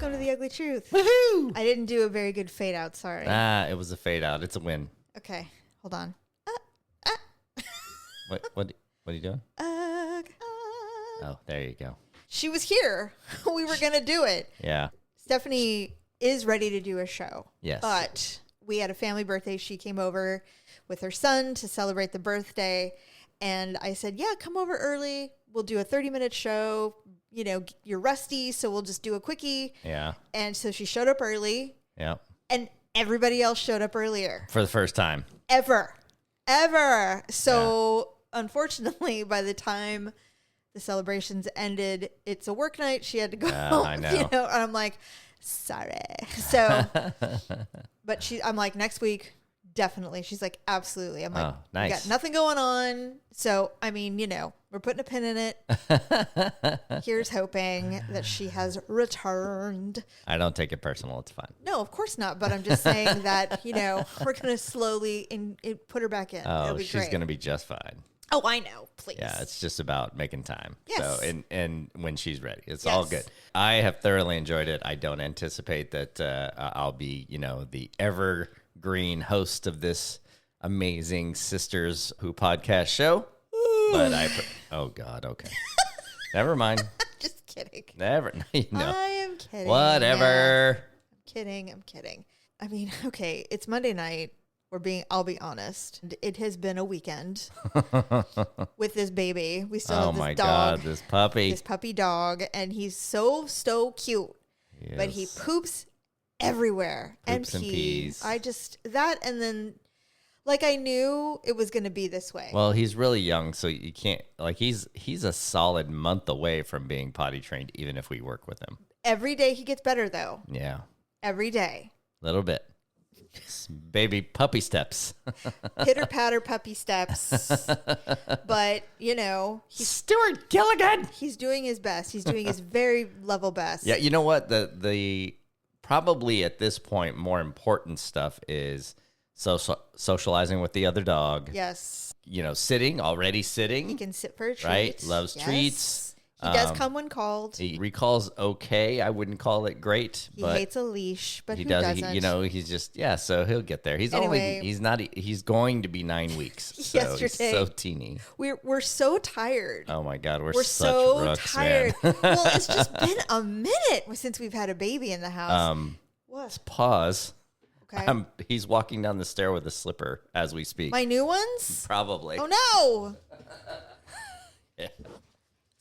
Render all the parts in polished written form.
welcome to the Ugly Truth. Woohoo! I didn't do a very good fade out, sorry. It was a fade out. It's a win. Okay, hold on. What are you doing? Oh, there you go. She was here. We were going to do it. Yeah. Stephanie is ready to do a show. Yes. But we had a family birthday. She came over with her son to celebrate the birthday. And I said, yeah, come over early. We'll do a 30-minute show. You know, you're rusty, so we'll just do a quickie. Yeah. And so she showed up early. Yeah. And everybody else showed up earlier. For the first time. Ever. So, Unfortunately, by the time the celebrations ended, it's a work night. She had to go home. I know. You know, and I'm like, sorry. So, but I'm like, next week, definitely. She's like, absolutely. I'm like, nice. We got nothing going on. So, I mean, you know, we're putting a pin in it. Here's hoping that she has returned. I don't take it personal. It's fine. No, of course not. But I'm just saying that, you know, we're going to slowly put her back in. Oh, she's going to be just fine. Oh, I know. Please. Yeah, it's just about making time. Yes. So, and when she's ready, it's all good. I have thoroughly enjoyed it. I don't anticipate that I'll be, you know, the evergreen host of this amazing Sisters Who podcast show. But oh God, okay. Never mind. Just kidding. Never. You know. I am kidding. Whatever. I'm kidding. I mean, okay, it's Monday night. I'll be honest. It has been a weekend with this baby. We still have this dog. God, this puppy. This puppy dog. And he's so cute. Yes. But he poops everywhere. Poops and pees. And then, like, I knew it was going to be this way. Well, he's really young, so you can't, like, he's a solid month away from being potty trained, even if we work with him. Every day he gets better, though. Yeah. Every day. Little bit. Baby puppy steps. Pitter patter puppy steps. But, you know, Stuart Gilligan. He's doing his best. He's doing his very level best. Yeah, you know what? The probably at this point more important stuff is socializing with the other dog. Yes. You know, already sitting. He can sit for a treat. Right? Loves treats. He does come when called. He recalls okay. I wouldn't call it great. He hates a leash, but he who does. doesn't? You know, he's just, so he'll get there. He's going to be 9 weeks. So yesterday, he's so teeny. We're so tired. Oh my God, we're such so rooks, tired. Man. Well, it's just been a minute since we've had a baby in the house. What? Let's pause. Okay. He's walking down the stair with a slipper as we speak. My new ones? Probably. Oh no. Yeah.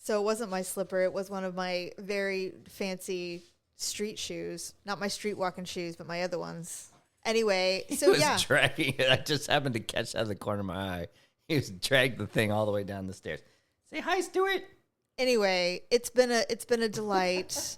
So it wasn't my slipper. It was one of my very fancy street shoes. Not my street walking shoes, but my other ones. Anyway, so he was dragging it. I just happened to catch that out of the corner of my eye. He was dragged the thing all the way down the stairs. Say hi, Stuart. Anyway, it's been a delight.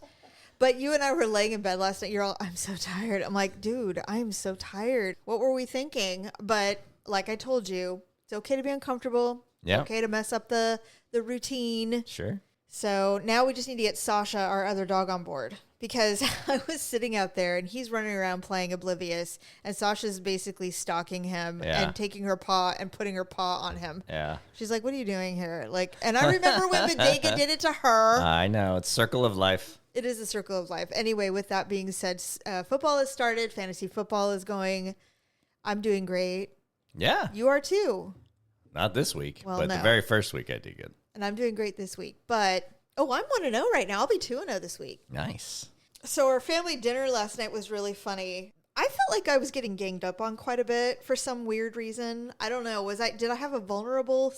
But you and I were laying in bed last night. You're all, I'm so tired. I'm like, dude, I'm so tired. What were we thinking? But like I told you, it's okay to be uncomfortable. Yeah. Okay to mess up the routine. Sure. So now we just need to get Sasha, our other dog, on board. Because I was sitting out there and he's running around playing oblivious. And Sasha's basically stalking him and taking her paw and putting her paw on him. Yeah. She's like, what are you doing here? Like, and I remember when Bodega did it to her. I know. It's circle of life. It is a circle of life. Anyway, with that being said, football has started. Fantasy football is going. I'm doing great. Yeah. You are too. Not this week, well, but no. The very first week I did good. And I'm doing great this week. But, I'm 1-0 right now. I'll be 2-0 this week. Nice. So our family dinner last night was really funny. I felt like I was getting ganged up on quite a bit for some weird reason. I don't know. Did I have a vulnerable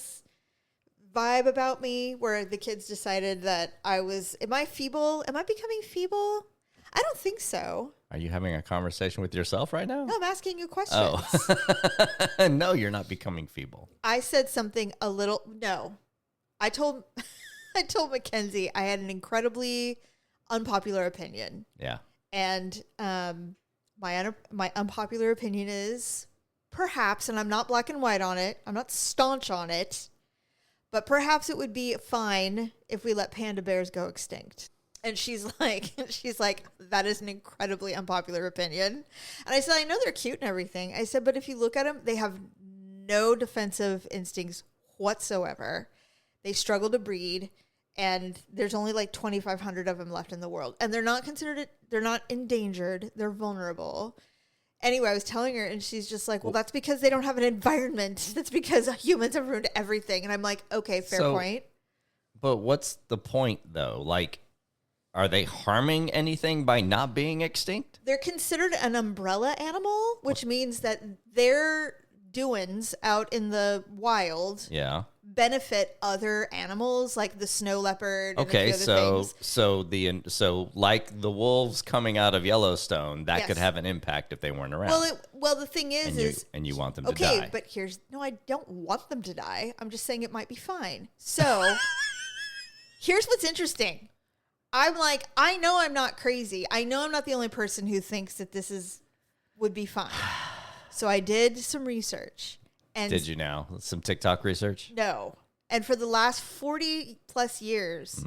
vibe about me where the kids decided that am I feeble? Am I becoming feeble? I don't think so. Are you having a conversation with yourself right now? No, I'm asking you questions. Oh. No, you're not becoming feeble. I said something I told Mackenzie I had an incredibly unpopular opinion. Yeah. And my unpopular opinion is perhaps, and I'm not black and white on it, I'm not staunch on it, but perhaps it would be fine if we let panda bears go extinct. And she's like, that is an incredibly unpopular opinion. And I said, I know they're cute and everything. I said, but if you look at them, they have no defensive instincts whatsoever. They struggle to breed, and there's only like 2,500 of them left in the world. And they're not considered endangered. They're vulnerable. Anyway, I was telling her, and she's just like, well, that's because they don't have an environment. That's because humans have ruined everything. And I'm like, okay, fair point. But what's the point, though? Like, are they harming anything by not being extinct? They're considered an umbrella animal, which means that their doings out in the wild benefit other animals, like the snow leopard. And Okay, a few other things. so like the wolves coming out of Yellowstone, that could have an impact if they weren't around. Well, the thing is, you want them to die. Okay, but I don't want them to die. I'm just saying it might be fine. So here's what's interesting. I'm like, I know I'm not crazy. I know I'm not the only person who thinks that would be fine. So I did some research. And did you now? Some TikTok research? No. And for the last 40 plus years,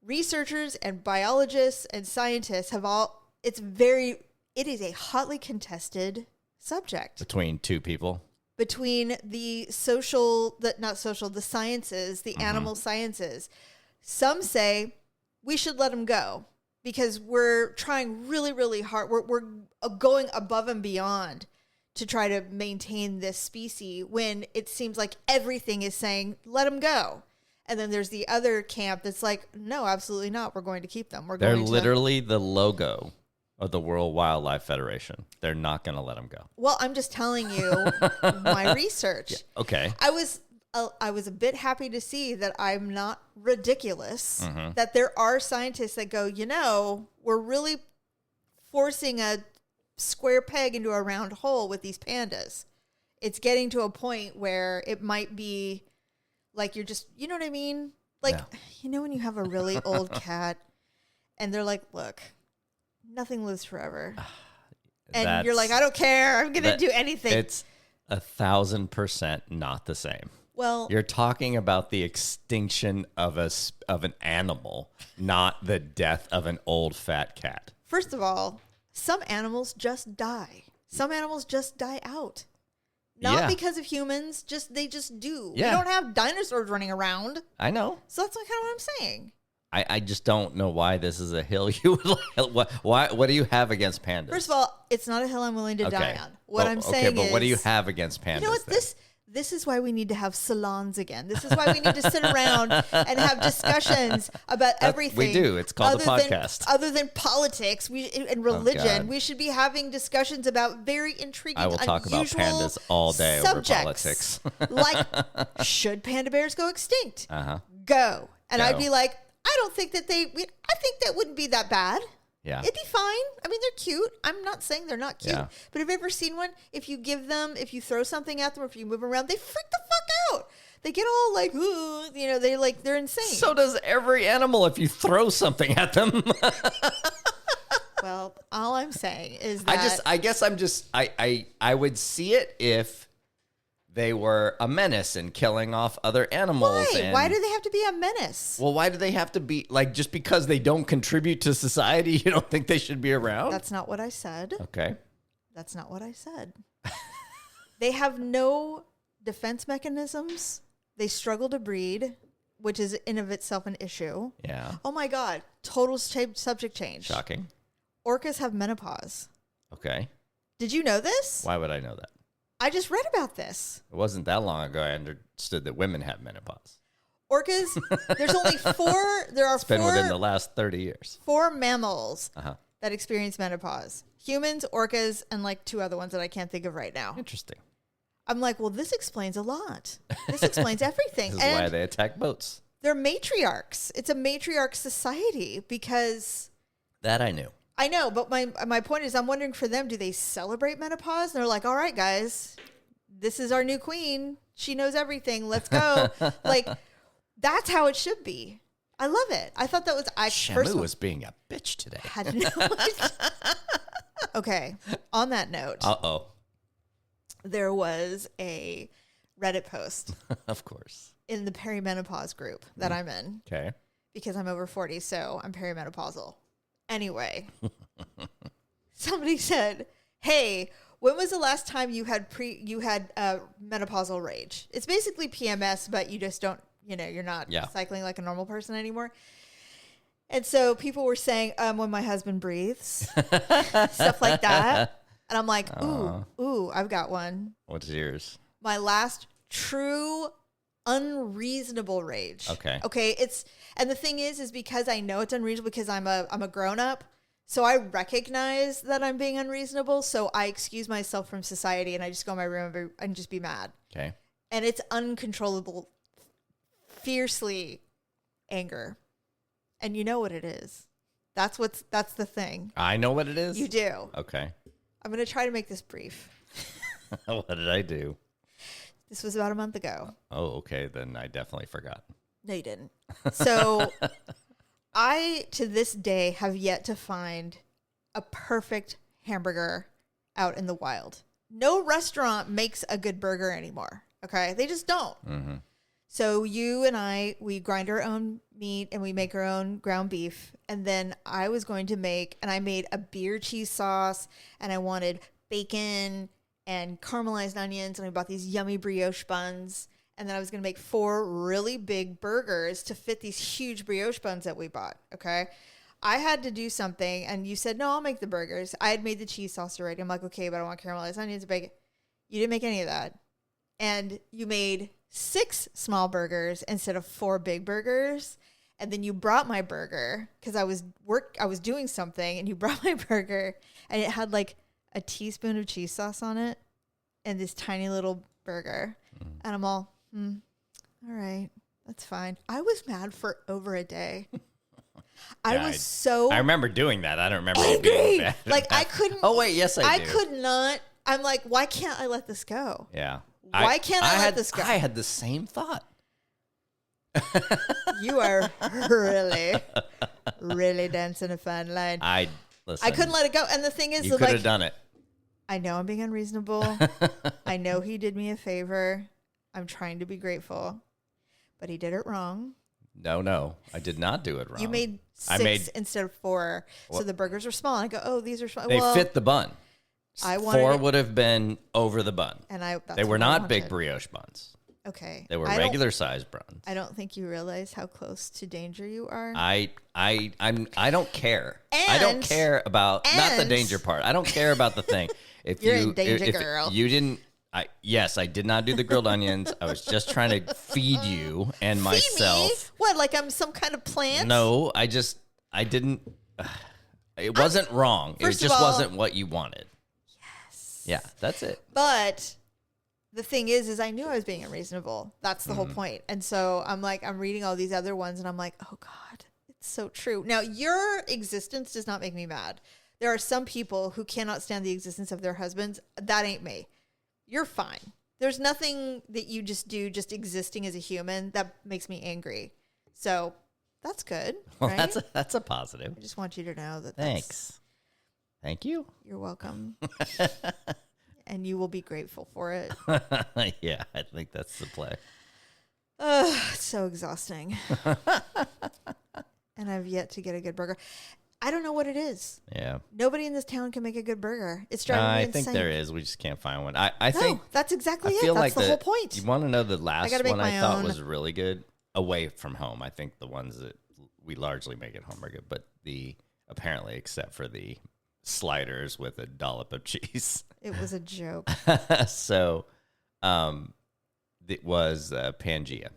researchers and biologists and scientists it is a hotly contested subject. Between two people? Between the sciences, the animal sciences. Some say we should let them go because we're trying really, really hard. We're going above and beyond to try to maintain this species when it seems like everything is saying, let them go. And then there's the other camp that's like, no, absolutely not. We're going to keep them. They're literally the logo of the World Wildlife Federation. They're not going to let them go. Well, I'm just telling you my research. Yeah, okay. I was a bit happy to see that I'm not ridiculous, that there are scientists that go, we're really forcing a square peg into a round hole with these pandas. It's getting to a point where it might be like you're just, you know what I mean? Like, when you have a really old cat and they're like, look, nothing lives forever. And you're like, I don't care. I'm going to do anything. It's 1,000% not the same. Well, you're talking about the extinction of an animal, not the death of an old fat cat. First of all, some animals just die. Some animals just die out. Not because of humans, they just do. Yeah. We don't have dinosaurs running around. I know. So that's kind of what I'm saying. I just don't know why this is a hill you would like. What do you have against pandas? First of all, it's not a hill I'm willing to die on. What I'm saying is... but what do you have against pandas? You know what? This is why we need to have salons again. This is why we need to sit around and have discussions about everything. We do. It's called a podcast. Other than politics and religion, we should be having discussions about very intriguing, I will talk about pandas all day over politics. Like, should panda bears go extinct? Go. And Go. I'd be like, I don't think that I think that wouldn't be that bad. Yeah. It'd be fine. I mean, they're cute. I'm not saying they're not cute. Yeah. But have you ever seen one? If you throw something at them or if you move around, they freak the fuck out. They get all like, ooh, they're insane. So does every animal if you throw something at them. Well, all I'm saying is that I would see it if they were a menace and killing off other animals. Why? Why do they have to be a menace? Well, why do they have to be, like, just because they don't contribute to society, you don't think they should be around? That's not what I said. Okay. That's not what I said. They have no defense mechanisms. They struggle to breed, which is in of itself an issue. Yeah. Oh my God. Total subject change. Shocking. Orcas have menopause. Okay. Did you know this? Why would I know that? I just read about this. It wasn't that long ago I understood that women have menopause. Orcas, there's only four. It's been within the last 30 years. 4 mammals that experience menopause. Humans, orcas, and like 2 other ones that I can't think of right now. Interesting. I'm like, well, this explains a lot. This explains everything. This is why they attack boats. They're matriarchs. It's a matriarch society because... That I knew. I know, but my point is I'm wondering for them, do they celebrate menopause? And they're like, all right, guys, this is our new queen. She knows everything. Let's go. Like, that's how it should be. I love it. I thought that was... Shamu was being a bitch today. I didn't know it. Okay. On that note. Uh-oh. There was a Reddit post. Of course. In the perimenopause group that I'm in. Okay. Because I'm over 40, so I'm perimenopausal. Anyway, somebody said, hey, when was the last time you had menopausal rage? It's basically PMS, but you just don't, you're not cycling like a normal person anymore. And so people were saying, when my husband breathes, stuff like that. And I'm like, ooh, I've got one. What's yours? My last true unreasonable rage. Okay. And the thing is because I know it's unreasonable because I'm a grown up. So I recognize that I'm being unreasonable. So I excuse myself from society and I just go in my room and just be mad. Okay. And it's uncontrollable, fiercely anger. And you know what it is. That's the thing. I know what it is? You do. Okay. I'm going to try to make this brief. What did I do? This was about a month ago. Oh, okay. Then I definitely forgot. No, you didn't. So I, to this day, have yet to find a perfect hamburger out in the wild. No restaurant makes a good burger anymore. Okay. They just don't. Mm-hmm. So you and I, we grind our own meat and we make our own ground beef. And then I was going to I made a beer cheese sauce and I wanted bacon and caramelized onions. And I bought these yummy brioche buns. And then I was going to make 4 really big burgers to fit these huge brioche buns that we bought. Okay. I had to do something and you said, no, I'll make the burgers. I had made the cheese sauce already. I'm like, okay, but I want caramelized onions and bacon. You didn't make any of that. And you made 6 small burgers instead of 4 big burgers. And then you brought my burger because I was doing something and you brought my burger and it had like a teaspoon of cheese sauce on it and this tiny little burger. And I'm all, all right, that's fine. I was mad for over a day. I remember doing that. I don't remember angry. It being bad. Like I couldn't. Oh wait, yes I do. I could not. I'm like, why can't I let this go? Yeah. Why can't I let this go? I had the same thought. You are really, really dancing a fine line. Listen. I couldn't let it go. And the thing is, you could have done it. I know I'm being unreasonable. I know he did me a favor. I'm trying to be grateful, but he did it wrong. No, I did not do it wrong. You made 6 instead of 4, so the burgers were small. I go, oh, these are small. They fit the bun. I wanted 4 would have been over the bun, and they were not big brioche buns. Okay, they were regular sized buns. I don't think you realize how close to danger you are. I don't care. I don't care about not the danger part. I don't care about the thing. If you're in danger, girl. You didn't. Yes, I did not do the grilled onions. I was just trying to feed you and myself. Me? What, like I'm some kind of plant? No, I didn't. It wasn't wrong. It just wasn't what you wanted. Yes. Yeah, that's it. But the thing is I knew I was being unreasonable. That's the whole point. And so I'm reading all these other ones and I'm like, oh God, it's so true. Now, your existence does not make me mad. There are some people who cannot stand the existence of their husbands. That ain't me. You're fine. There's nothing that you just do just existing as a human that makes me angry. So that's good. Well, right? that's a positive. I just want you to know that. Thanks. Thank you. You're welcome. And you will be grateful for it. Yeah, I think that's the play. It's so exhausting. And I've yet to get a good burger. I don't know what it is. Yeah. Nobody in this town can make a good burger. It's driving me insane. I think there is. We just can't find one. I think that's exactly it. That's the whole point. You want to know the last one I thought was really good? Away from home. I think the ones that we largely make at home are good, but apparently except for the sliders with a dollop of cheese. It was a joke. So it was Pangea.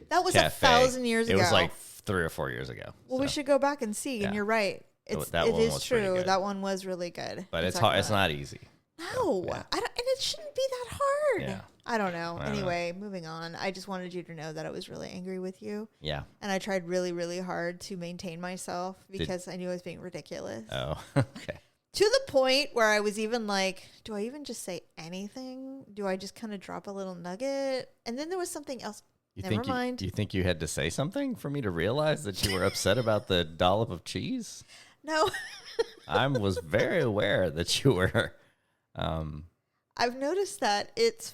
That was Cafe. 1,000 years ago. It was like 3 or 4 years ago. Well, we should go back and see. And you're right. It is true. That one was really good. But it's hard. It's not easy. No, yeah. and it shouldn't be that hard. Yeah. I don't know. Anyway, moving on. I just wanted you to know that I was really angry with you. Yeah. And I tried really, really hard to maintain myself because I knew I was being ridiculous. Oh, okay. To the point where I was even like, do I even just say anything? Do I just kind of drop a little nugget? And then there was something else. Never mind. Do you think you had to say something for me to realize that you were upset about the dollop of cheese? No. I was very aware that you were. I've noticed that it's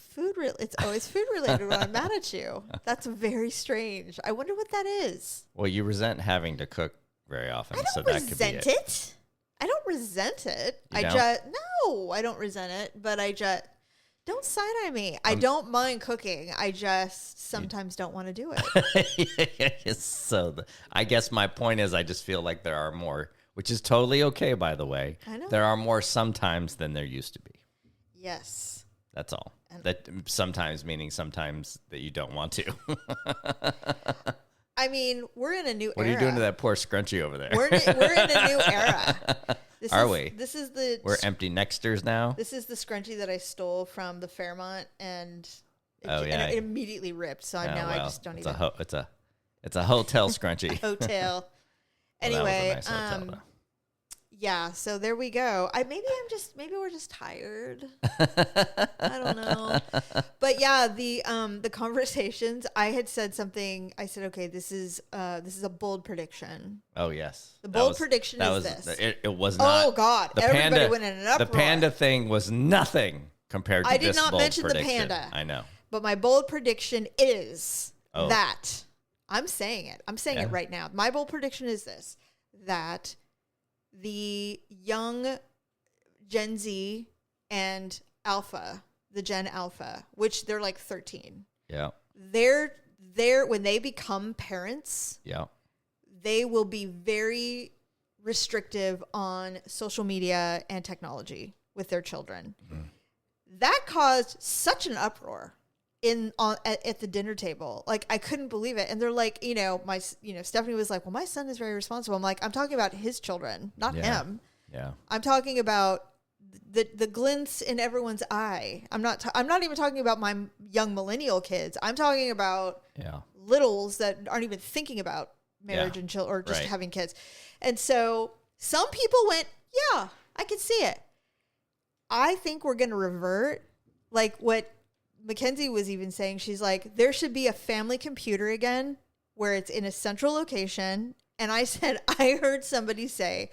always food related when I'm mad at you. That's very strange. I wonder what that is. Well, you resent having to cook very often, so that could be it. I don't resent it. No, I don't resent it, but I just Don't side-eye me. I don't mind cooking. I just sometimes don't want to do it. So I guess my point is I just feel like there are more, which is totally okay, by the way. I know. There are more sometimes than there used to be. Yes. That's all. That sometimes meaning sometimes that you don't want to. I mean, we're in a new era. What are you doing to that poor scrunchie over there? We're in a new era. This is the We're empty nexters now. This is the scrunchie that I stole from the Fairmont, and it immediately ripped. So now I just don't even. It's a hotel scrunchie. Hotel. Well, anyway, that was a nice hotel, though. Yeah. So there we go. Maybe we're just tired. I don't know. But yeah, the conversations. I had said something. I said, okay, this is a bold prediction. Oh yes. The bold prediction is this. It was not. Oh God! Everybody went in an uproar. The panda thing was nothing compared to this. I did not bold mention prediction. the panda. I know. But my bold prediction is that I'm saying it. I'm saying it right now. My bold prediction is this: that the young Gen Z and Alpha, the Gen Alpha, which they're like 13. Yeah. They're when they become parents. Yeah. They will be very restrictive on social media and technology with their children. Mm-hmm. That caused such an uproar at the dinner table. Like, I couldn't believe it. And they're like, Stephanie was like, well, my son is very responsible. I'm like, I'm talking about his children, not him. Yeah. I'm talking about the glints in everyone's eye. I'm not even talking about my young millennial kids. I'm talking about littles that aren't even thinking about marriage and children or just having kids. And so some people went, yeah, I could see it. I think we're going to revert like what Mackenzie was even saying. She's like, there should be a family computer again where it's in a central location. And I said, I heard somebody say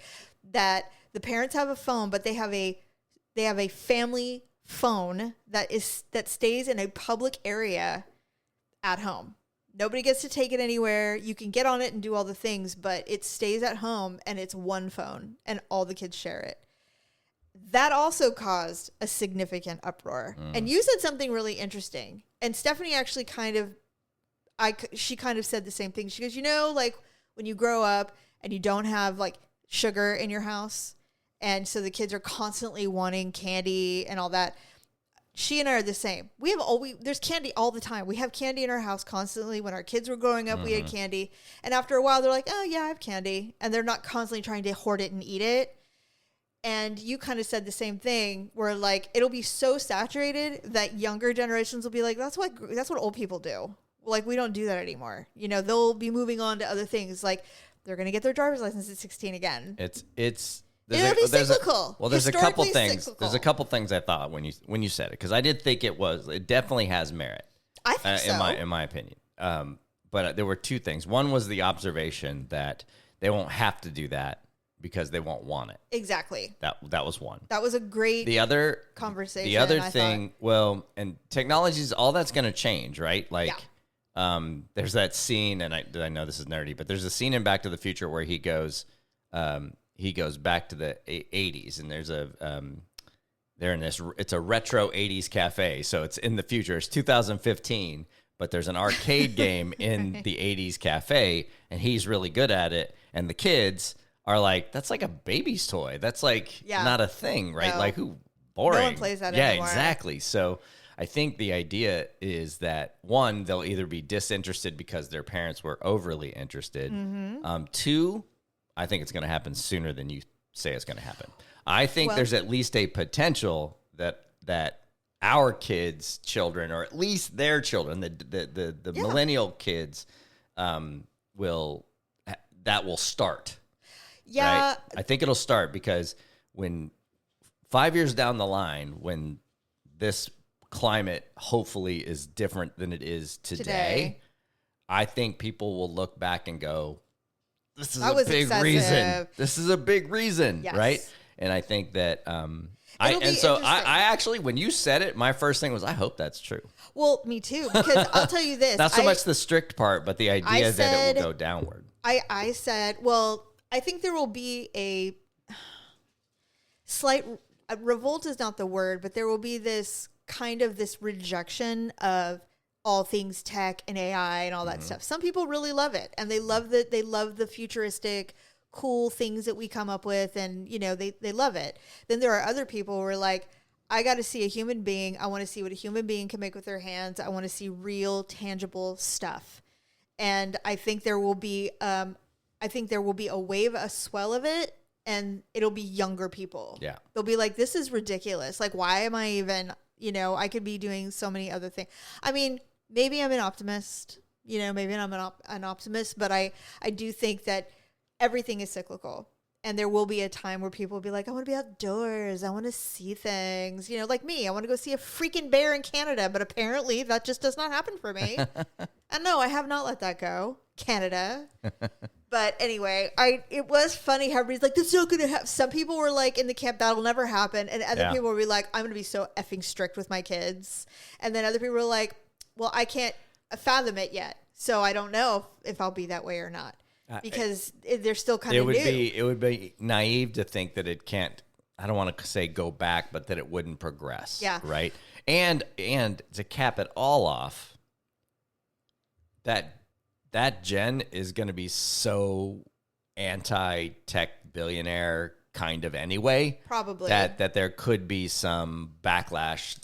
that the parents have a phone, but they have a family phone that stays in a public area at home. Nobody gets to take it anywhere. You can get on it and do all the things, but it stays at home and it's one phone and all the kids share it. That also caused a significant uproar. And you said something really interesting. And Stephanie actually she kind of said the same thing. She goes, like when you grow up and you don't have like sugar in your house, and so the kids are constantly wanting candy and all that. She and I are the same. There's candy all the time. We have candy in our house constantly. When our kids were growing up, we had candy. And after a while, they're like, oh yeah, I have candy. And they're not constantly trying to hoard it and eat it. And you kind of said the same thing where like, it'll be so saturated that younger generations will be like, that's what old people do. Like, we don't do that anymore. They'll be moving on to other things. Like, they're going to get their driver's license at 16 again. It'll be cyclical. There's a couple things. Cyclical. There's a couple things I thought when you said it, because I did think it definitely has merit. I think so. In my opinion. But there were two things. One was the observation that they won't have to do that because they won't want it. Exactly. That was one. That was a great conversation. The other thing, and technology's all that's going to change, right? Like, there's that scene, and I know this is nerdy, but there's a scene in Back to the Future where he goes back to the 80s, and there's they're in this, it's a retro 80s cafe. So it's in the future. It's 2015, but there's an arcade game in the 80s cafe, and he's really good at it. And the kids are like, that's like a baby's toy. That's like not a thing, right? No. Like, who? Boring. No one plays that anymore. Yeah, exactly. So I think the idea is that, one, they'll either be disinterested because their parents were overly interested. Mm-hmm. Two, I think it's going to happen sooner than you say it's going to happen. I think there's at least a potential that our kids' children, or at least their children, the millennial kids, will start. Yeah. Right? I think it'll start because when 5 years down the line, when this climate hopefully is different than it is today, I think people will look back and go, this is a big reason. This is a big reason, right? And I think that I actually, when you said it, my first thing was, I hope that's true. Well, me too, because I'll tell you this. Not so much the strict part, but the idea that it will go downward. I said, well, I think there will be a slight revolt is not the word, but there will be this kind of this rejection of all things tech and AI and all that stuff. Some people really love it, and they love the futuristic, cool things that we come up with, and they love it. Then there are other people who are like, I got to see a human being. I want to see what a human being can make with their hands. I want to see real, tangible stuff. And I think there will be a wave, a swell of it, and it'll be younger people. Yeah. They'll be like, this is ridiculous. Like, why am I even, I could be doing so many other things. I mean, maybe I'm an optimist, maybe I'm an optimist, but I do think that everything is cyclical. And there will be a time where people will be like, I want to be outdoors. I want to see things. Like me, I want to go see a freaking bear in Canada. But apparently that just does not happen for me. And no, I have not let that go. Canada. But anyway, it was funny how everybody's like, this is not going to happen. Some people were like in the camp, that'll never happen. And other people will be like, I'm going to be so effing strict with my kids. And then other people were like, well, I can't fathom it yet. So I don't know if I'll be that way or not. Because they're still kind of new. It would be naive to think that it can't, I don't want to say go back, but that it wouldn't progress. Yeah. Right? And to cap it all off, that gen is going to be so anti-tech billionaire kind of anyway. Probably. That there could be some backlash.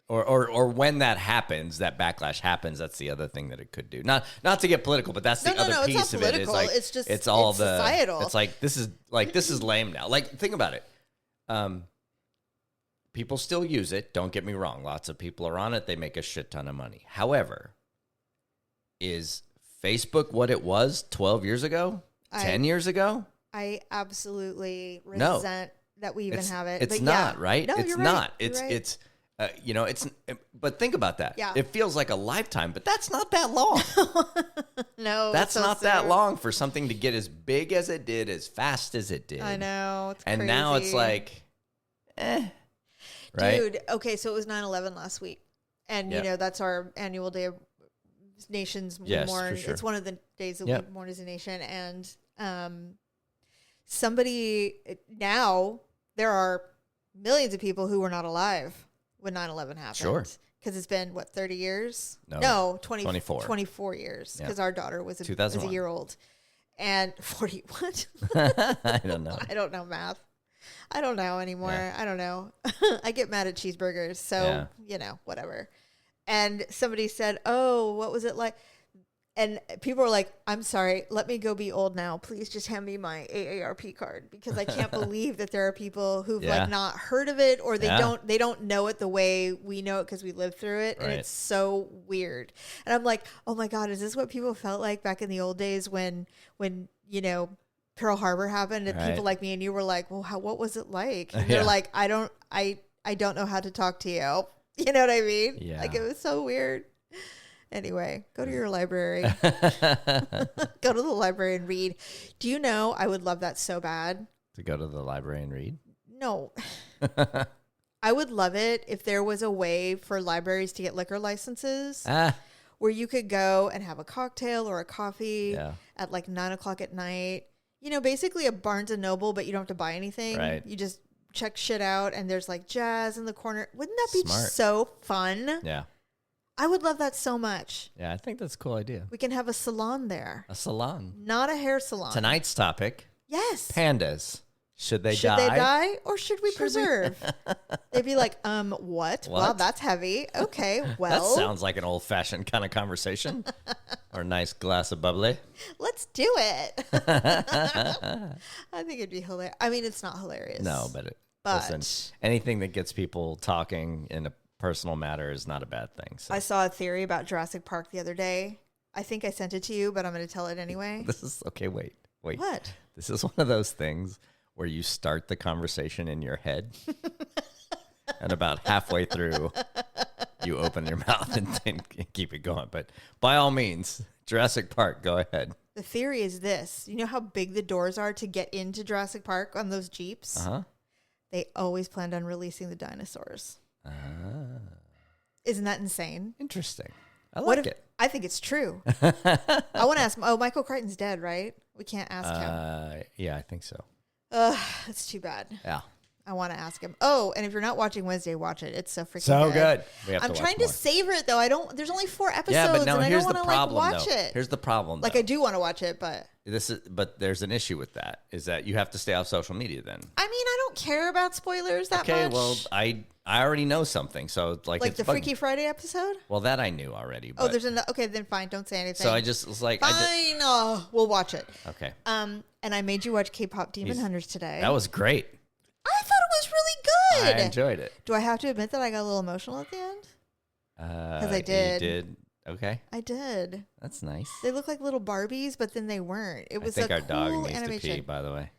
Or when that happens, that backlash happens, that's the other thing that it could do. Not to get political, but that's the other piece of it. Is like it's just it's all the societal. It's like this is lame now. Like, think about it. People still use it. Don't get me wrong. Lots of people are on it. They make a shit ton of money. However, is Facebook what it was 12 years ago? 10 years ago? I absolutely resent that we even have it. It's but not, right? No, it's you're not. Right. It's but think about that. Yeah. It feels like a lifetime, but that's not that long. No, that's not that long for something to get as big as it did, as fast as it did. I know. It's and crazy. Now it's like, right? Dude, okay, so it was 9/11 last week. And, that's our annual day of nations. Yes, mourn. for sure. It's one of the days that we mourn as a nation. And now there are millions of people who were not alive when 9/11 happened. Sure. Because it's been, 30 years? No, 24. 24 years. Because our daughter was a year old. And 40, what? I don't know. I don't know math. I don't know anymore. Yeah. I don't know. I get mad at cheeseburgers. So, whatever. And somebody said, oh, what was it like? And people were like, I'm sorry, let me go be old now. Please just hand me my AARP card, because I can't believe that there are people who've not heard of it, or they don't know it the way we know it because we lived through it. Right. And it's so weird. And I'm like, oh my God, is this what people felt like back in the old days when Pearl Harbor happened, and people like me and you were like, well, what was it like? And they're like, I don't know how to talk to you. You know what I mean? Yeah. Like, it was so weird. Anyway, go to your library. Go to the library and read. Do you know, I would love that so bad. To go to the library and read? No. I would love it if there was a way for libraries to get liquor licenses where you could go and have a cocktail or a coffee at like 9:00 at night. Basically a Barnes & Noble, but you don't have to buy anything. Right. You just check shit out, and there's like jazz in the corner. Wouldn't that be so fun? Yeah. I would love that so much. Yeah, I think that's a cool idea. We can have a salon there. A salon. Not a hair salon. Tonight's topic. Yes. Pandas. Should they die? Should they die, or should we preserve? They'd be like, what? Wow, that's heavy. Okay, well. That sounds like an old-fashioned kind of conversation. Or a nice glass of bubbly. Let's do it. I think it'd be hilarious. I mean, it's not hilarious. No, but listen, anything that gets people talking in a personal matter is not a bad thing. So. I saw a theory about Jurassic Park the other day. I think I sent it to you, but I'm going to tell it anyway. This is okay. Wait. What? This is one of those things where you start the conversation in your head, and about halfway through, you open your mouth and keep it going. But by all means, Jurassic Park, go ahead. The theory is this: you know how big the doors are to get into Jurassic Park on those Jeeps? They always planned on releasing the dinosaurs. Isn't that insane? Interesting. I like it. I think it's true. I want to ask. Oh, Michael Crichton's dead, right? We can't ask him. Yeah, I think so. That's too bad. Yeah. I want to ask him. Oh, and if you're not watching Wednesday, watch it. It's so freaking So good. We have I'm to trying watch to more. savor it though. I don't. There's only 4 episodes, Yeah, but no, and I here's don't the want to problem, watch though. it. Here's the problem, Like though. I do want to watch it, but But there's an issue with that, is that you have to stay off social media then. I mean, I don't care about spoilers that much. Okay, well, I already know something, so like like it's the Freaky Friday episode. Well, that I knew already. But, Oh, there's another. Okay, then fine. Don't say anything. so I just was like, fine. We'll watch it. Okay. And I made you watch K-pop Demon Hunters today. That was great. I thought it was really good. I enjoyed it. Do I have to admit that I got a little emotional at the end? Because I did. You did. Okay. I did. That's nice. They look like little Barbies, but then they weren't. It was I think a our dog cool needs animation. to pee, by the way.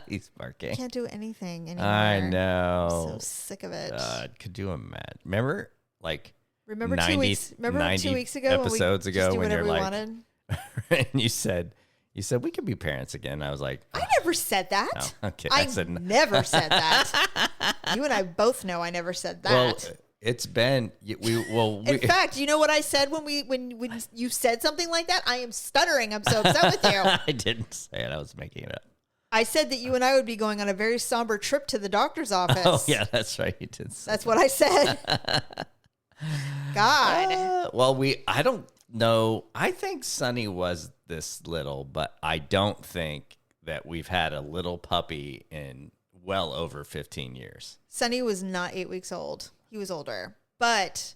He's barking. Can't do anything anymore. I know. I'm so sick of it. God, could you imagine? Remember, like, Remember 90, 2 weeks? Remember 90 2 weeks ago? episodes when we ago just do when whatever you're we like, wanted? and you said we could be parents again. I was like, I never said that. no, okay. I said never said that. You and I both know I never said that. Well, it's been In fact, you know what I said when you said something like that? I am stuttering. I'm so upset with you. I didn't say it. I was making it up. I said that you and I would be going on a very somber trip to the doctor's office. Oh yeah, that's right. You did. That's what I said. God. I don't know. I think Sunny was this little, but I don't think that we've had a little puppy in well over 15 years. Sonny was not 8 weeks old. He was older, but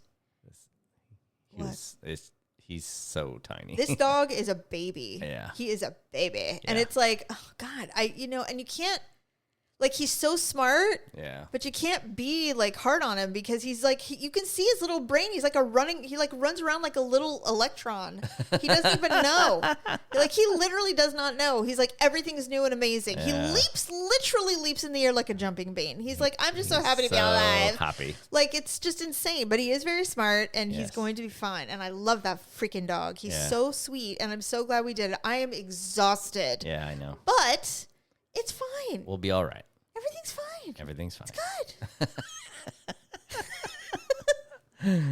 He's so tiny. This dog is a baby. Yeah. He is a baby. Yeah. And it's like, oh God, and you can't, like, he's so smart. Yeah. But you can't be like hard on him because he's like, you can see his little brain. He's like he like runs around like a little electron. He doesn't even know. He literally does not know. He's like, everything's new and amazing. Yeah. He literally leaps in the air like a jumping bean. He's like, I'm just so happy to be so alive. Happy. Like, it's just insane, but he is very smart and he's Yes. going to be fine. And I love that freaking dog. He's Yeah. so sweet. And I'm so glad we did it. I am exhausted, Yeah, I know. but it's fine. We'll be all right. Everything's fine. Everything's fine. Good.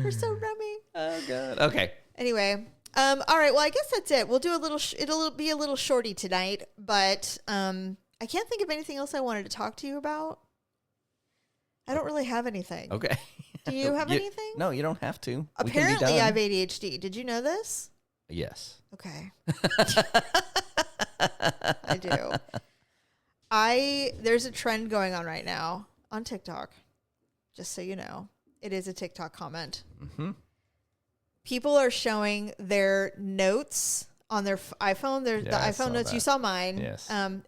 We're so rummy. Oh God. Okay. Anyway, all right. Well, I guess that's it. We'll do a little. It'll be a little shorty tonight, but I can't think of anything else I wanted to talk to you about. I don't really have anything. Okay. Do you have anything? No, you don't have to. Apparently, I have ADHD. Did you know this? Yes. Okay. I do. There's a trend going on right now on TikTok. Just so you know, it is a TikTok comment. Mm-hmm. People are showing their notes on their iPhone. The iPhone notes. That. You saw mine. Yes. And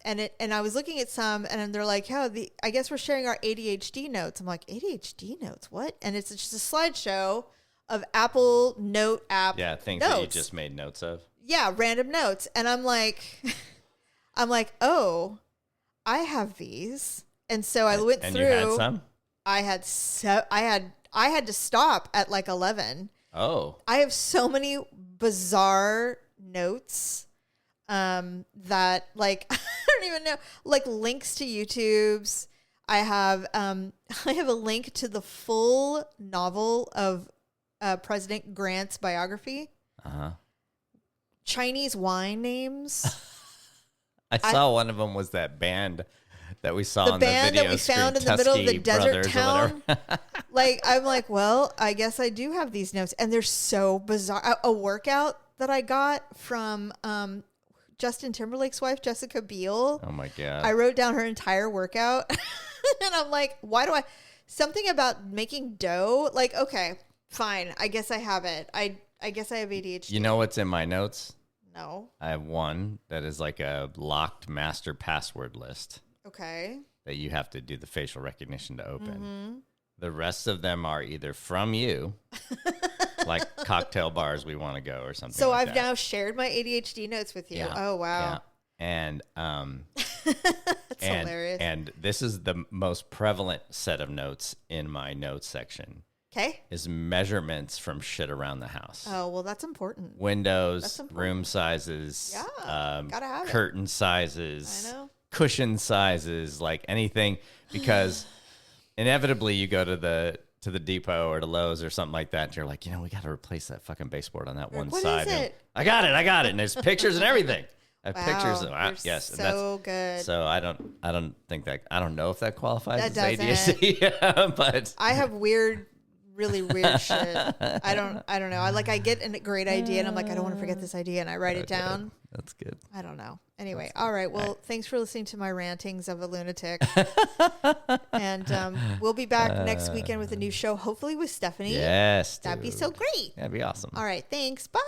I was looking at some, and they're like, I guess we're sharing our ADHD notes. I'm like, ADHD notes? What? And it's just a slideshow of Apple Note app. Yeah, things notes. that you just made notes of. Yeah, random notes. And I'm like, oh, I have these. And so I went through. And you had some? I had to stop at like 11. Oh. I have so many bizarre notes that like I don't even know, like links to YouTube's. I have a link to the full novel of President Grant's biography. Uh-huh. Chinese wine names. I saw one of them was that band that we saw The on the band video that we screen, found in the middle of the Tuskegee desert Brothers or town. whatever. Like, I'm like, well, I guess I do have these notes. And they're so bizarre. A workout that I got from Justin Timberlake's wife, Jessica Biel. Oh, my God. I wrote down her entire workout. And I'm like, something about making dough? Like, okay, fine. I guess I have it. I guess I have ADHD. You know what's in my notes? No. I have one that is like a locked master password list Okay. that you have to do the facial recognition to open. Mm-hmm. The rest of them are either from you, like cocktail bars we want to go or something So like I've that. now shared my ADHD notes with you. Yeah. Oh, wow. Yeah. And That's hilarious. And this is the most prevalent set of notes in my notes section. Okay. Is measurements from shit around the house. Oh, well, that's important. Windows, That's important. room sizes, Yeah, gotta have it. curtain sizes, I know. cushion sizes, like anything, because inevitably you go to the depot or to Lowe's or something like that, and you're like, we got to replace that fucking baseboard on that one What side. is And it? I got it, and there's pictures and everything. I have pictures of You're yes, and so good. So I don't think that I don't know if that qualifies That as ADHD, but I have really weird shit. I don't know. I get a great idea and I'm like, I don't want to forget this idea, and I write it down. That's good. I don't know. Anyway, all right. Well, thanks for listening to my rantings of a lunatic. And we'll be back next weekend with a new show, hopefully with Stephanie. Yes, That'd be so great. That'd be awesome. All right. Thanks. Bye.